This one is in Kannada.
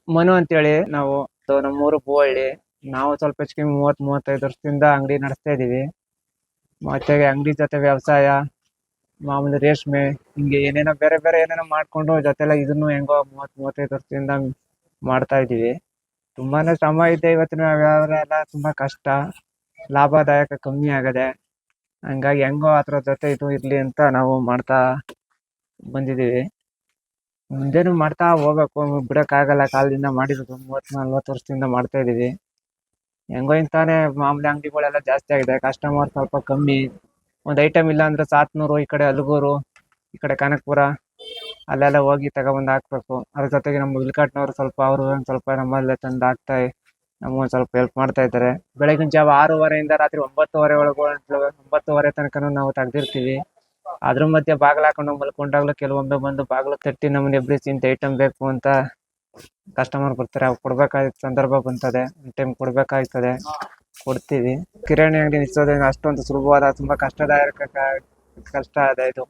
ಮನು ಅಂತೇಳಿ ನಾವು ನಮ್ಮೂರು ಬೋವಳ್ಳಿ. ನಾವು ಸ್ವಲ್ಪ ಹೆಚ್ಚು ಕಮ್ಮಿ 30-35 ವರ್ಷದಿಂದ ಅಂಗಡಿ ನಡೆಸ್ತಾ ಇದೀವಿ. ಮತ್ತೆ ಅಂಗಡಿ ಜೊತೆ ವ್ಯವಸಾಯ, ಮಾಮೂಲಿ ರೇಷ್ಮೆ, ಹಿಂಗೆ ಏನೇನೋ ಬೇರೆ ಬೇರೆ ಏನೇನೋ ಮಾಡ್ಕೊಂಡು ಜೊತೆಲ್ಲ ಇದನ್ನು ಹೆಂಗೋ 30-35 ವರ್ಷದಿಂದ ಮಾಡ್ತಾ ಇದೀವಿ. ತುಂಬಾನೇ ಶ್ರಮ ಇದೆ ಇವತ್ತಿನ ವ್ಯವಹಾರ ಎಲ್ಲ ತುಂಬಾ ಕಷ್ಟ, ಲಾಭದಾಯಕ ಕಮ್ಮಿ ಆಗದೆ. ಹಂಗಾಗಿ ಹೆಂಗೋ ಅದ್ರ ಜೊತೆ ಇದು ಇರ್ಲಿ ಅಂತ ನಾವು ಮಾಡ್ತಾ ಬಂದಿದೀವಿ. ಮುಂದೇನು ಮಾಡ್ತಾ ಹೋಗ್ಬೇಕು, ಬಿಡಕ್ಕಾಗಲ್ಲ. ಕಾಲದಿಂದ ಮಾಡಿರೋದು 30-40 ವರ್ಷದಿಂದ ಮಾಡ್ತಾ ಇದೀವಿ. ಹೆಂಗೋ ಇಂತಾನೆ ಮಾಮೂಲಿ ಅಂಗಡಿಗಳೆಲ್ಲ ಜಾಸ್ತಿ ಆಗಿದೆ, ಕಸ್ಟಮರ್ ಸ್ವಲ್ಪ ಕಮ್ಮಿ. ಒಂದ್ ಐಟಮ್ ಇಲ್ಲ ಅಂದ್ರೆ ಸಾತ್ನೂರು, ಈ ಕಡೆ ಅಲಗೂರು, ಈ ಕಡೆ ಕನಕಪುರ ಅಲ್ಲೆಲ್ಲ ಹೋಗಿ ತಗೊಬಂದ್ ಹಾಕ್ಬೇಕು. ಅದ್ರ ಜೊತೆಗೆ ನಮ್ಮ ಇಲ್ಕಾಟ್ನವ್ರು ಸ್ವಲ್ಪ ಅವರು ಒಂದ್ ಸ್ವಲ್ಪ ನಮ್ಮಲ್ಲೇ ತಂದು ಹಾಕ್ತಾ ನಮ್ಗೊಂದ್ ಸ್ವಲ್ಪ ಹೆಲ್ಪ್ ಮಾಡ್ತಾ ಇದ್ದಾರೆ. ಬೆಳಗಿನ ಜಾವ 6:30 ರಾತ್ರಿ 9:30 9:30 ತನಕನೂ ನಾವು ತೆಗ್ದಿರ್ತೀವಿ. ಅದ್ರ ಮಧ್ಯೆ ಬಾಗಿಲು ಹಾಕೊಂಡು ಮಲ್ಕೊಂಡಾಗ್ಲೂ ಕೆಲವೊಮ್ಮೆ ಬಂದು ಬಾಗಿಲು ತಟ್ಟಿ ನಮ್ಮನ್ನ ಎಬ್ಬಿಸಿ ಇಂತ ಐಟಮ್ ಬೇಕು ಅಂತ ಕಸ್ಟಮರ್ ಬರ್ತಾರೆ. ಅವ್ ಕೊಡ್ಬೇಕಾದ ಸಂದರ್ಭ ಬಂತದೆ, ಟೈಮ್ ಕೊಡ್ಬೇಕಾಗ್ತದೆ, ಕೊಡ್ತೀವಿ. ಕಿರಾಣಿ ಅಂಗಡಿ ನಿಲ್ಸೋದ್ರಿಂದ ಅಷ್ಟೊಂದು ಸುಲಭವಾದ ತುಂಬಾ ಕಷ್ಟ ಅದ ಇದು.